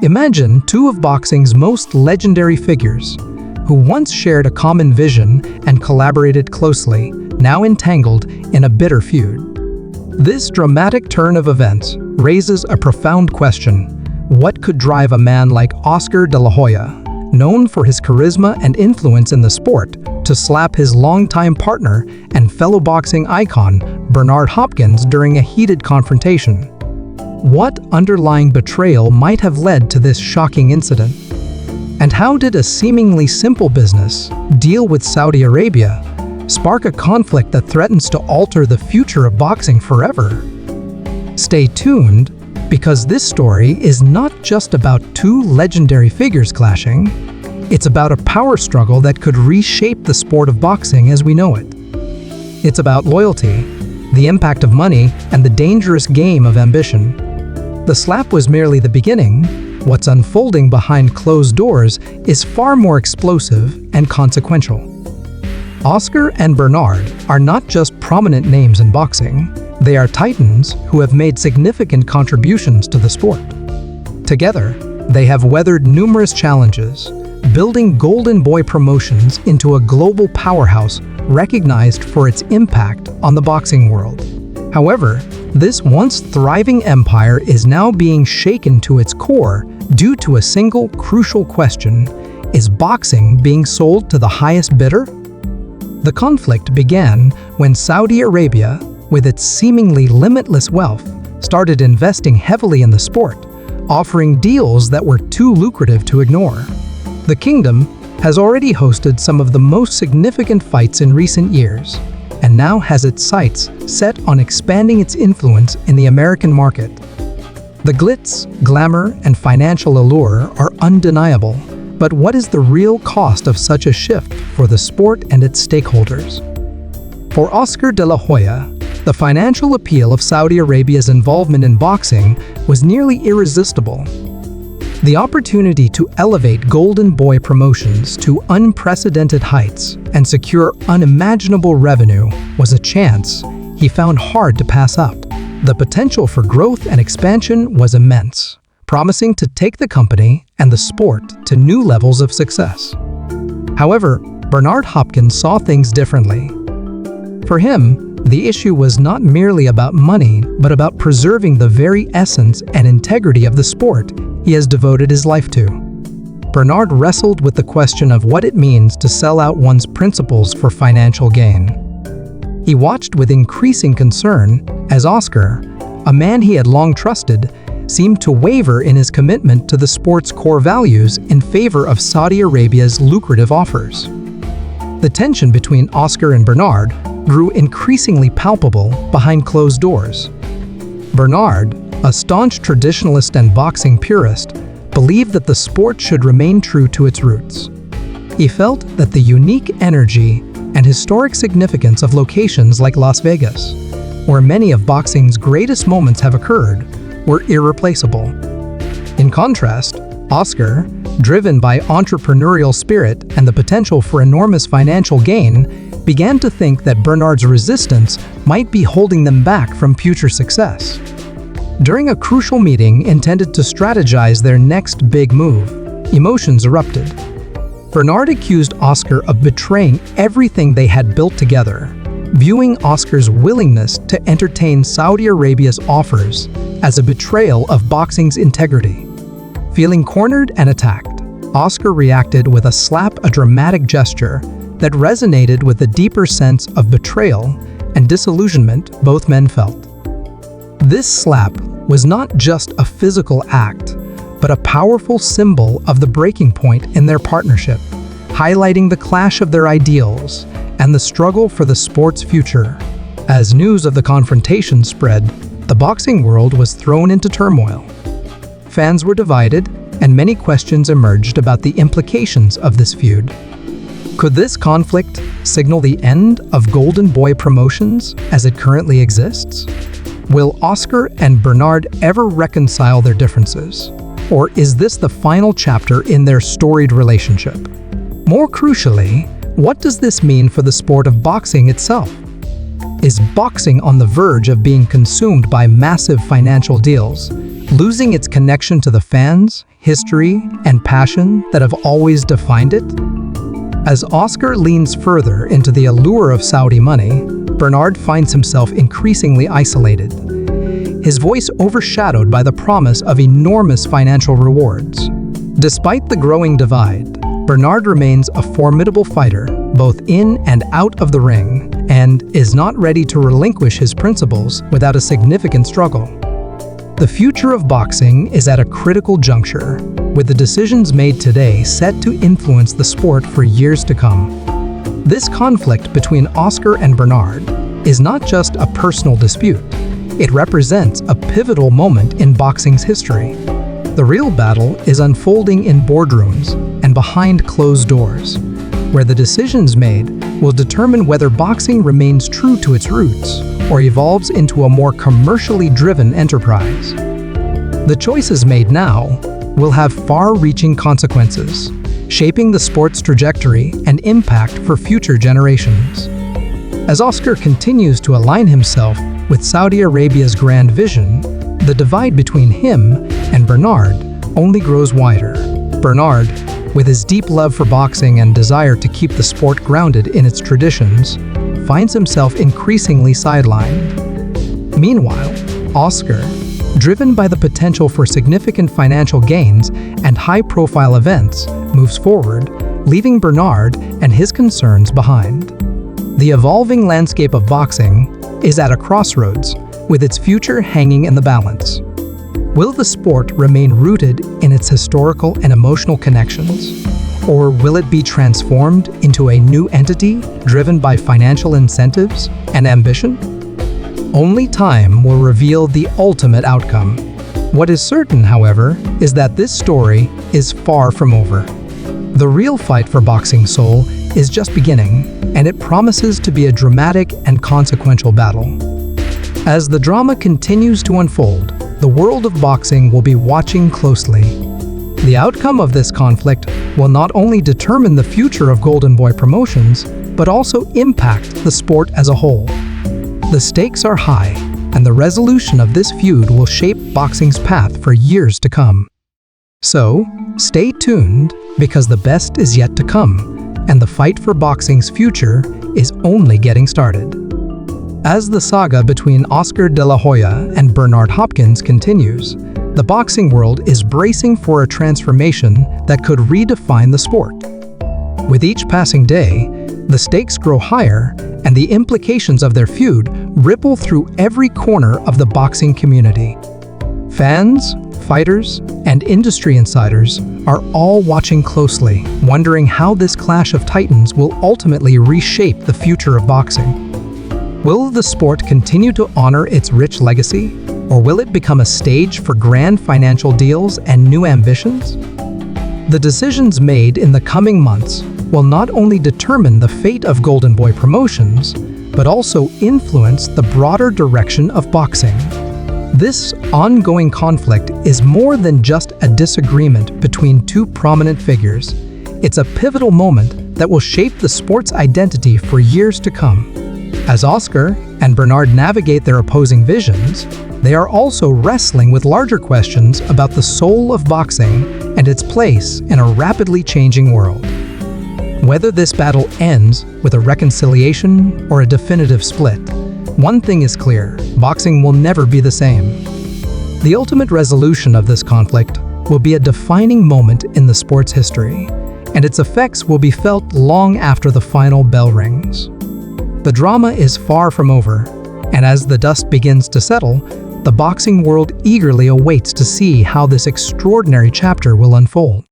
Imagine two of boxing's most legendary figures, who once shared a common vision and collaborated closely, now entangled in a bitter feud. This dramatic turn of events raises a profound question. What could drive a man like Oscar de la Hoya, known for his charisma and influence in the sport, to slap his longtime partner and fellow boxing icon Bernard Hopkins during a heated confrontation? What underlying betrayal might have led to this shocking incident? And how did a seemingly simple business deal with Saudi Arabia spark a conflict that threatens to alter the future of boxing forever? Stay tuned, because this story is not just about two legendary figures clashing. It's about a power struggle that could reshape the sport of boxing as we know it. It's about loyalty, the impact of money, and the dangerous game of ambition. The slap was merely the beginning. What's unfolding behind closed doors is far more explosive and consequential. Oscar and Bernard are not just prominent names in boxing, they are titans who have made significant contributions to the sport. Together, they have weathered numerous challenges, building Golden Boy Promotions into a global powerhouse recognized for its impact on the boxing world. However, this once thriving empire is now being shaken to its core due to a single crucial question: is boxing being sold to the highest bidder? The conflict began when Saudi Arabia, with its seemingly limitless wealth, started investing heavily in the sport, offering deals that were too lucrative to ignore. The kingdom has already hosted some of the most significant fights in recent years, and now has its sights set on expanding its influence in the American market. The glitz, glamour, and financial allure are undeniable, but what is the real cost of such a shift for the sport and its stakeholders? For Oscar de la Hoya, the financial appeal of Saudi Arabia's involvement in boxing was nearly irresistible. The opportunity to elevate Golden Boy Promotions to unprecedented heights and secure unimaginable revenue was a chance he found hard to pass up. The potential for growth and expansion was immense, promising to take the company and the sport to new levels of success. However, Bernard Hopkins saw things differently. For him, the issue was not merely about money, but about preserving the very essence and integrity of the sport he has devoted his life to. Bernard wrestled with the question of what it means to sell out one's principles for financial gain. He watched with increasing concern as Oscar, a man he had long trusted, seemed to waver in his commitment to the sport's core values in favor of Saudi Arabia's lucrative offers. The tension between Oscar and Bernard grew increasingly palpable behind closed doors. Bernard, a staunch traditionalist and boxing purist, believed that the sport should remain true to its roots. He felt that the unique energy and historic significance of locations like Las Vegas, where many of boxing's greatest moments have occurred, were irreplaceable. In contrast, Oscar, driven by entrepreneurial spirit and the potential for enormous financial gain, began to think that Bernard's resistance might be holding them back from future success. During a crucial meeting intended to strategize their next big move, emotions erupted. Bernard accused Oscar of betraying everything they had built together, viewing Oscar's willingness to entertain Saudi Arabia's offers as a betrayal of boxing's integrity. Feeling cornered and attacked, Oscar reacted with a dramatic gesture that resonated with the deeper sense of betrayal and disillusionment both men felt. This slap was not just a physical act, but a powerful symbol of the breaking point in their partnership, highlighting the clash of their ideals and the struggle for the sport's future. As news of the confrontation spread, the boxing world was thrown into turmoil. Fans were divided, and many questions emerged about the implications of this feud. Could this conflict signal the end of Golden Boy Promotions as it currently exists? Will Oscar and Bernard ever reconcile their differences? Or is this the final chapter in their storied relationship? More crucially, what does this mean for the sport of boxing itself? Is boxing on the verge of being consumed by massive financial deals, losing its connection to the fans, history, and passion that have always defined it? As Oscar leans further into the allure of Saudi money, Bernard finds himself increasingly isolated. His voice overshadowed by the promise of enormous financial rewards. Despite the growing divide, Bernard remains a formidable fighter, both in and out of the ring, and is not ready to relinquish his principles without a significant struggle. The future of boxing is at a critical juncture, with the decisions made today set to influence the sport for years to come. This conflict between Oscar and Bernard is not just a personal dispute. It represents a pivotal moment in boxing's history. The real battle is unfolding in boardrooms and behind closed doors, where the decisions made will determine whether boxing remains true to its roots or evolves into a more commercially driven enterprise. The choices made now will have far-reaching consequences, shaping the sport's trajectory and impact for future generations. As Oscar continues to align himself with Saudi Arabia's grand vision, the divide between him and Bernard only grows wider. Bernard, with his deep love for boxing and desire to keep the sport grounded in its traditions, finds himself increasingly sidelined. Meanwhile, Oscar, driven by the potential for significant financial gains and high-profile events, moves forward, leaving Bernard and his concerns behind. The evolving landscape of boxing is at a crossroads, with its future hanging in the balance. Will the sport remain rooted in its historical and emotional connections? Or will it be transformed into a new entity driven by financial incentives and ambition? Only time will reveal the ultimate outcome. What is certain, however, is that this story is far from over. The real fight for boxing's soul is just beginning, and it promises to be a dramatic and consequential battle. As the drama continues to unfold, the world of boxing will be watching closely. The outcome of this conflict will not only determine the future of Golden Boy Promotions, but also impact the sport as a whole. The stakes are high, and the resolution of this feud will shape boxing's path for years to come. So, stay tuned, because the best is yet to come, and the fight for boxing's future is only getting started. As the saga between Oscar de la Hoya and Bernard Hopkins continues, the boxing world is bracing for a transformation that could redefine the sport. With each passing day, the stakes grow higher, and the implications of their feud ripple through every corner of the boxing community. Fans, fighters, and industry insiders are all watching closely, wondering how this clash of titans will ultimately reshape the future of boxing. Will the sport continue to honor its rich legacy, or will it become a stage for grand financial deals and new ambitions? The decisions made in the coming months will not only determine the fate of Golden Boy Promotions, but also influence the broader direction of boxing. This ongoing conflict is more than just a disagreement between two prominent figures. It's a pivotal moment that will shape the sport's identity for years to come. As Oscar and Bernard navigate their opposing visions, they are also wrestling with larger questions about the soul of boxing and its place in a rapidly changing world. Whether this battle ends with a reconciliation or a definitive split, one thing is clear: boxing will never be the same. The ultimate resolution of this conflict will be a defining moment in the sport's history, and its effects will be felt long after the final bell rings. The drama is far from over, and as the dust begins to settle, the boxing world eagerly awaits to see how this extraordinary chapter will unfold.